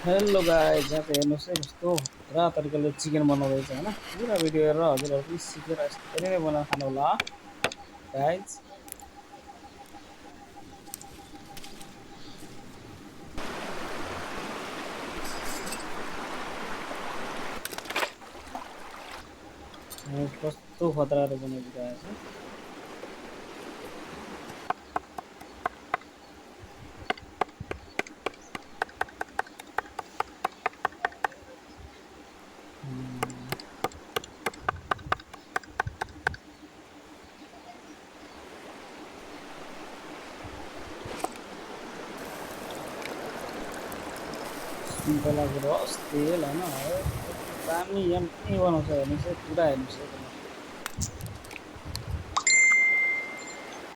Hello guys, यहाँ pay हेर्नुहोस् है कस्तो खतरा तरिकाले चिकन बनाउँदैछ होइन। पुरा भिडियो हेरेर हजुरहरू पनि सिकेर यसरी नै बनाएर खानु होला गाइस। कस्तो खतराले बनाइदिइरहेको छ। सिम्पल रस तेल होइन, दामी यम्मी बनाउँछ हेर्नुहोस् है, पुरा हेर्नुहोस् है।